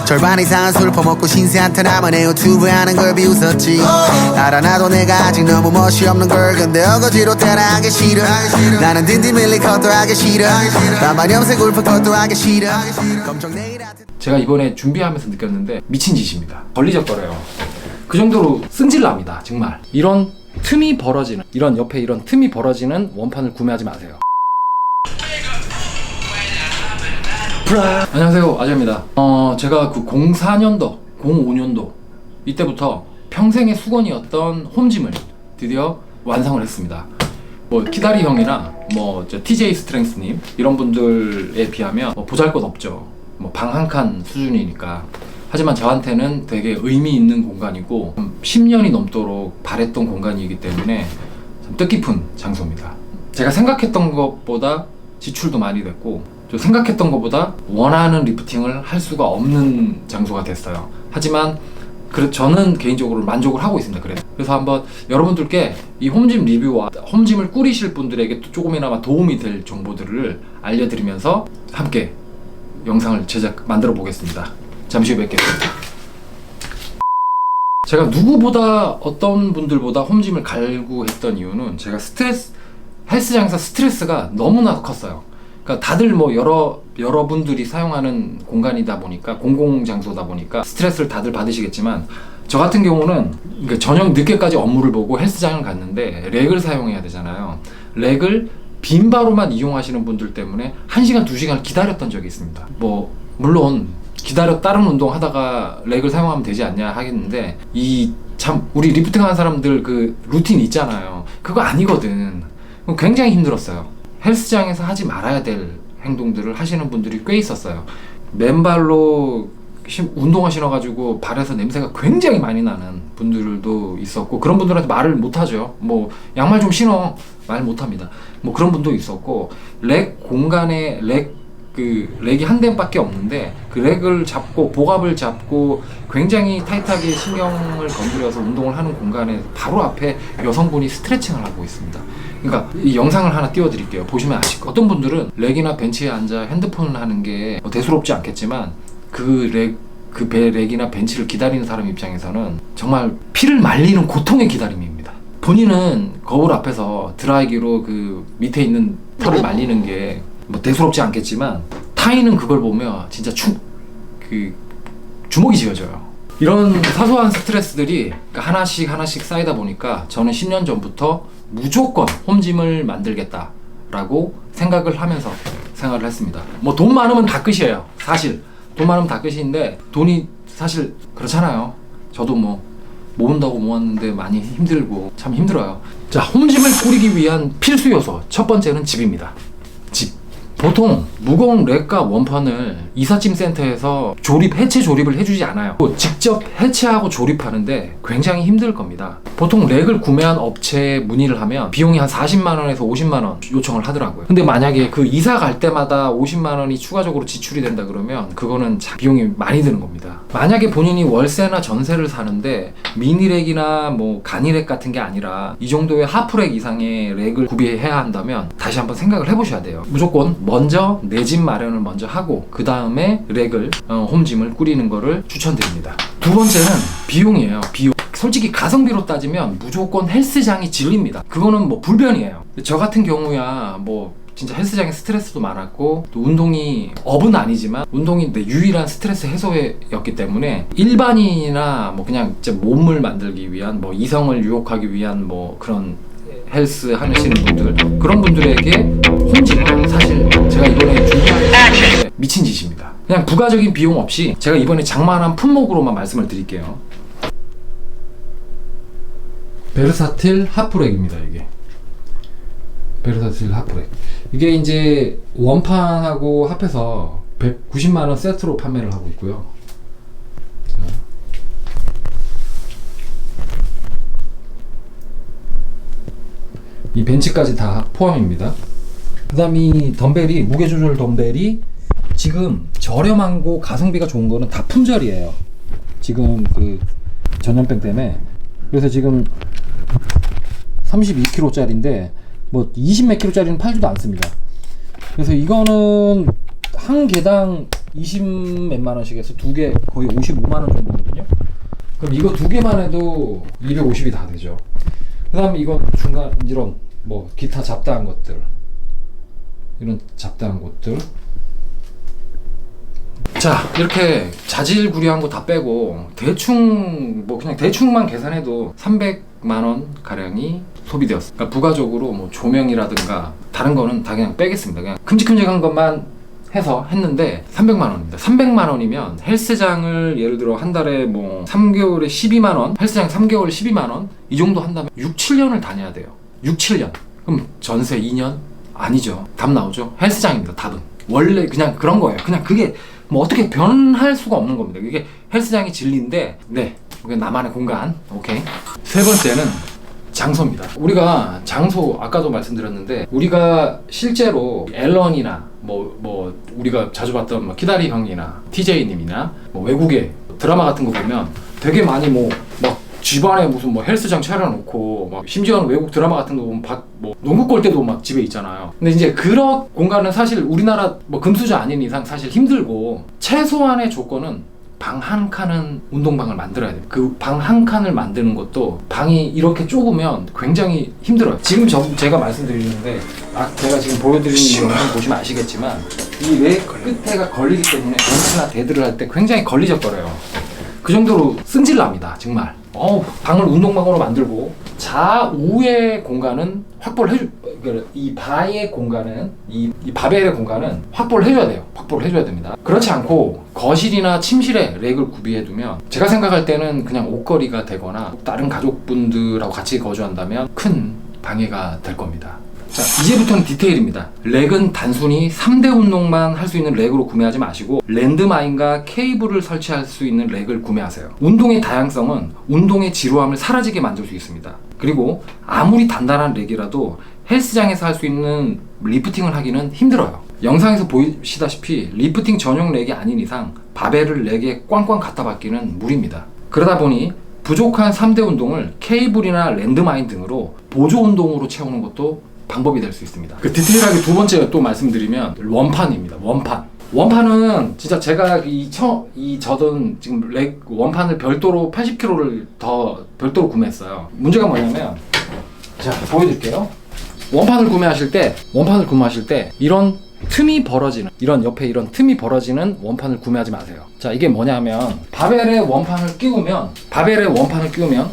절반 이상은 술 퍼먹고 신세한테 남은 내 유튜브 하는 걸 비웃었지. 알아 나도 내가 아직 너무 멋이 없는 걸. 근데 어거지로 따라하기 싫어. 나는 딘딘 밀리 컷도 하기 싫어. 나만 염색 울프 컷도 하기 싫어. 검정 네일 아트. 제가 이번에 준비하면서 느꼈는데 미친 짓입니다. 걸리적거려요. 그 정도로 승질납니다. 정말. 이런 틈이 벌어지는, 이런 옆에 이런 틈이 벌어지는 원판을 구매하지 마세요. 안녕하세요, 아재입니다. 제가 그 04년도, 05년도 이때부터 평생의 수건이었던 홈짐을 드디어 완성을 했습니다. 뭐 키다리 형이나 뭐 TJ 스트렝스님 이런 분들에 비하면 뭐 보잘것없죠. 뭐 방 한 칸 수준이니까. 하지만 저한테는 되게 의미 있는 공간이고 10년이 넘도록 바랬던 공간이기 때문에 참 뜻깊은 장소입니다. 제가 생각했던 것보다 지출도 많이 됐고 생각했던 것보다 원하는 리프팅을 할 수가 없는 장소가 됐어요. 하지만 저는 개인적으로 만족을 하고 있습니다. 그래서 한번 여러분들께 이 홈짐 리뷰와 홈짐을 꾸리실 분들에게 조금이나마 도움이 될 정보들을 알려드리면서 함께 영상을 만들어 보겠습니다. 잠시 후에 뵙겠습니다. 제가 누구보다 어떤 분들보다 홈짐을 갈구했던 이유는 제가 헬스장에서 스트레스가 너무나 컸어요. 그러니까 다들 뭐 여러분들이 사용하는 공간이다 보니까, 공공장소다 보니까 스트레스를 다들 받으시겠지만 저 같은 경우는 그러니까 저녁 늦게까지 업무를 보고 헬스장을 갔는데 렉을 사용해야 되잖아요. 렉을 빈바로만 이용하시는 분들 때문에 1시간, 2시간을 기다렸던 적이 있습니다. 뭐 물론 다른 운동 하다가 렉을 사용하면 되지 않냐 하겠는데 우리 리프팅 하는 사람들 그 루틴 있잖아요. 그거 아니거든. 굉장히 힘들었어요. 헬스장에서 하지 말아야 될 행동들을 하시는 분들이 꽤 있었어요. 맨발로 운동화 신어가지고 발에서 냄새가 굉장히 많이 나는 분들도 있었고, 그런 분들한테 말을 못하죠. 뭐 양말 좀 신어, 말 못합니다. 뭐 그런 분도 있었고, 렉 공간에 렉이 한 대밖에 없는데 그 렉을 잡고 복압을 잡고 굉장히 타이트하게 신경을 건드려서 운동을 하는 공간에 바로 앞에 여성분이 스트레칭을 하고 있습니다. 그러니까 이 영상을 하나 띄워드릴게요. 보시면 아실 거예요. 어떤 분들은 렉이나 벤치에 앉아 핸드폰을 하는 게 대수롭지 않겠지만 렉이나 벤치를 기다리는 사람 입장에서는 정말 피를 말리는 고통의 기다림입니다. 본인은 거울 앞에서 드라이기로 그 밑에 있는 털을 말리는 게 뭐 대수롭지 않겠지만 타인은 그걸 보며 진짜 주먹이 쥐어져요. 이런 사소한 스트레스들이 하나씩 쌓이다 보니까 저는 10년 전부터 무조건 홈짐을 만들겠다라고 생각을 하면서 생활을 했습니다. 뭐 돈 많으면 다 끝이에요. 사실 돈 많으면 다 끝인데 돈이 사실 그렇잖아요. 저도 뭐 모은다고 모았는데 많이 힘들고 참 힘들어요. 자, 홈짐을 꾸리기 위한 필수 요소 첫 번째는 집입니다. 집. 보통 무거운 렉과 원판을 이삿짐 센터에서 해체 조립을 해주지 않아요. 직접 해체하고 조립하는데 굉장히 힘들 겁니다. 보통 렉을 구매한 업체에 문의를 하면 비용이 한 40만원에서 50만원 요청을 하더라고요. 근데 만약에 그 이사 갈 때마다 50만원이 추가적으로 지출이 된다 그러면 그거는 비용이 많이 드는 겁니다. 만약에 본인이 월세나 전세를 사는데 미니렉이나 뭐 간이렉 같은 게 아니라 이 정도의 하프렉 이상의 렉을 구비해야 한다면 다시 한번 생각을 해보셔야 돼요. 무조건 먼저 내 집 마련을 먼저 하고 그 다음에 렉을 홈짐을 꾸리는 거를 추천드립니다. 두 번째는 비용이에요. 비용. 솔직히 가성비로 따지면 무조건 헬스장이 진리입니다. 그거는 뭐 불변이에요. 저 같은 경우야 뭐 진짜 헬스장에 스트레스도 많았고 또 운동이 업은 아니지만 운동이 내 유일한 스트레스 해소였기 때문에 일반인이나 뭐 그냥 진짜 몸을 만들기 위한 뭐 이성을 유혹하기 위한 뭐 그런 헬스 하시는 분들, 그런 분들에게 홈짐은 사실 제가 이번에 준비한 미친 짓입니다. 그냥 부가적인 비용 없이 제가 이번에 장만한 품목으로만 말씀을 드릴게요. 베르사틸 하프렉입니다. 이게 베르사틸 하프렉. 이게 이제 원판하고 합해서 190만원 세트로 판매를 하고 있고요. 자. 이 벤치까지 다 포함입니다. 그 다음 이 덤벨이, 무게조절 덤벨이 지금 저렴하고 가성비가 좋은 거는 다 품절이에요. 지금 그 전염병 때문에. 그래서 지금 32kg 짜리인데 뭐 20몇 kg짜리는 팔지도 않습니다. 그래서 이거는 한 개당 20 몇만 원씩 해서 두 개 거의 55만 원 정도거든요. 그럼 이거 두 개만 해도 250이 다 되죠. 그 다음에 이건 중간 이런 뭐 기타 잡다한 것들, 이런 잡다한 것들. 자, 이렇게 자질구레한 거 다 빼고 대충 뭐 그냥 대충만 계산해도 300만 원 가량이 소비되었어. 그러니까 부가적으로 뭐 조명이라든가 다른 거는 다 그냥 빼겠습니다. 그냥 큼직큼직한 것만 해서 했는데 300만 원입니다. 300만 원이면 헬스장을 예를 들어 한 달에 뭐 3개월에 12만 원, 헬스장 3개월 12만 원 이 정도 한다면 6, 7년을 다녀야 돼요. 6, 7년. 그럼 전세 2년? 아니죠. 답 나오죠. 헬스장입니다. 답은. 원래 그냥 그런 거예요. 그냥 그게 뭐 어떻게 변할 수가 없는 겁니다. 이게 헬스장이 진리인데, 네, 그게 나만의 공간. 오케이. 세 번째는 장소입니다. 우리가 장소 아까도 말씀드렸는데 우리가 실제로 앨런이나 뭐 우리가 자주 봤던 뭐 키다리 형이나 TJ님이나 뭐 외국의 드라마 같은 거 보면 되게 많이 뭐 막 집안에 무슨 뭐 헬스장 차려놓고 막 심지어는 외국 드라마 같은 거 보면 뭐 농구 골대도 막 집에 있잖아요. 근데 이제 그런 공간은 사실 우리나라 뭐 금수저 아닌 이상 사실 힘들고 최소한의 조건은 방 한 칸은 운동방을 만들어야 돼요. 그 방 한 칸을 만드는 것도 방이 이렇게 좁으면 굉장히 힘들어요. 지금 제가 말씀드리는데 제가 지금 보여드리는 영상 보시면 아시겠지만 이 왜 끝에가 걸리기 때문에 벤치나 데드를 할 때 굉장히 걸리적거려요. 그 정도로 승질납니다. 정말. 방을 운동방으로 만들고 좌우의 공간은 확보를 해주. 이 바의 공간은 이 바벨의 공간은 확보를 해줘야 돼요. 확보를 해줘야 됩니다. 그렇지 않고 거실이나 침실에 렉을 구비해두면 제가 생각할 때는 그냥 옷걸이가 되거나 다른 가족분들하고 같이 거주한다면 큰 방해가 될 겁니다. 자, 이제부터는 디테일입니다. 렉은 단순히 3대 운동만 할 수 있는 렉으로 구매하지 마시고 랜드마인과 케이블을 설치할 수 있는 렉을 구매하세요. 운동의 다양성은 운동의 지루함을 사라지게 만들 수 있습니다. 그리고 아무리 단단한 렉이라도 헬스장에서 할 수 있는 리프팅을 하기는 힘들어요. 영상에서 보시다시피 리프팅 전용 렉이 아닌 이상 바벨을 렉에 꽝꽝 갖다 받기는 무리입니다. 그러다 보니 부족한 3대 운동을 케이블이나 랜드마인 등으로 보조 운동으로 채우는 것도 방법이 될 수 있습니다. 그 디테일하게 두 번째 또 말씀드리면 원판입니다. 원판은 진짜 제가 저던 지금 렉 원판을 별도로 80kg를 더 별도로 구매했어요. 문제가 뭐냐면 자, 보여드릴게요. 원판을 구매하실 때 이런 틈이 벌어지는 이런 옆에 이런 틈이 벌어지는 원판을 구매하지 마세요. 자, 이게 뭐냐면 바벨에 원판을 끼우면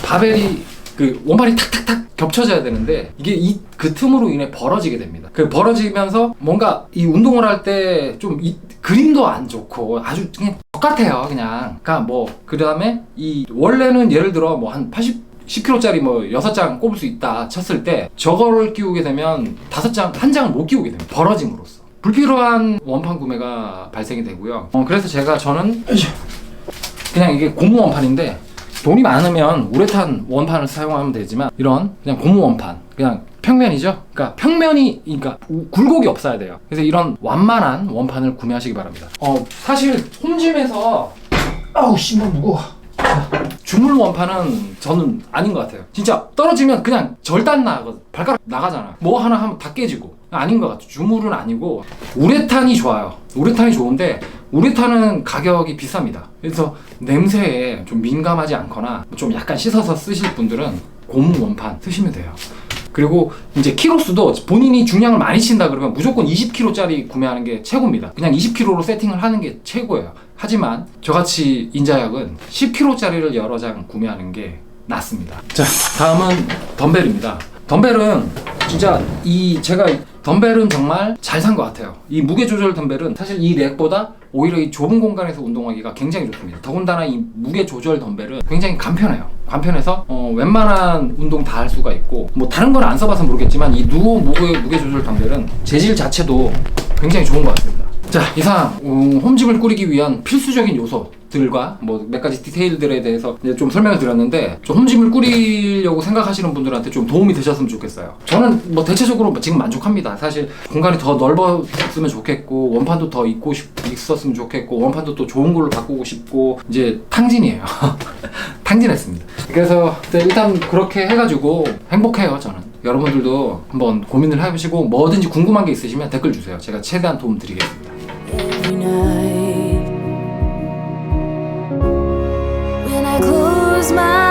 바벨이 그 원판이 탁탁탁 겹쳐져야 되는데 이게 그 틈으로 인해 벌어지게 됩니다. 그 벌어지면서 뭔가 이 운동을 할 때 좀 그림도 안 좋고 아주 그냥 똑같아요. 그냥. 그러니까 뭐 그 다음에 이 원래는 예를 들어 뭐 한 10kg짜리 뭐 6장 꼽을 수 있다 쳤을 때 저거를 끼우게 되면 1 장을 못 끼우게 됩니다. 벌어짐으로써. 불필요한 원판 구매가 발생이 되고요. 그래서 저는 그냥 이게 고무 원판인데 돈이 많으면 우레탄 원판을 사용하면 되지만 이런 그냥 고무 원판, 그냥 평면이죠. 그러니까 그러니까 굴곡이 없어야 돼요. 그래서 이런 완만한 원판을 구매하시기 바랍니다. 사실 홈짐에서 신발 무거워. 주물 원판은 저는 아닌 것 같아요. 진짜 떨어지면 그냥 절단 발가락 나가잖아. 뭐 하나 하면 다 깨지고. 아닌 것 같아요. 주물은 아니고 우레탄이 좋아요. 우레탄이 좋은데 우레탄은 가격이 비쌉니다. 그래서 냄새에 좀 민감하지 않거나 좀 약간 씻어서 쓰실 분들은 고무 원판 쓰시면 돼요. 그리고 이제 키로수도 본인이 중량을 많이 친다 그러면 무조건 20kg짜리 구매하는 게 최고입니다. 그냥 20kg로 세팅을 하는 게 최고예요. 하지만 저같이 인자약은 10kg짜리를 여러 장 구매하는 게 낫습니다. 자, 다음은 덤벨입니다. 덤벨은 진짜 덤벨은 정말 잘 산 것 같아요. 이 무게 조절 덤벨은 사실 이 렉보다 오히려 이 좁은 공간에서 운동하기가 굉장히 좋습니다. 더군다나 이 무게 조절 덤벨은 굉장히 간편해요. 간편해서 웬만한 운동 다 할 수가 있고 뭐 다른 건 안 써봐서 모르겠지만 이 무게 조절 덤벨은 재질 자체도 굉장히 좋은 것 같습니다. 자, 이상 홈짐을 꾸리기 위한 필수적인 요소들과 뭐 몇 가지 디테일들에 대해서 이제 좀 설명을 드렸는데 좀 홈짐을 꾸리려고 생각하시는 분들한테 좀 도움이 되셨으면 좋겠어요. 저는 뭐 대체적으로 지금 만족합니다. 사실 공간이 더 넓었으면 좋겠고 원판도 더 있었으면 좋겠고 원판도 또 좋은 걸로 바꾸고 싶고 이제 탕진이에요. 탕진했습니다. 그래서 일단 그렇게 해가지고 행복해요. 저는. 여러분들도 한번 고민을 해보시고 뭐든지 궁금한 게 있으시면 댓글 주세요. 제가 최대한 도움 드리겠습니다. Every night lose my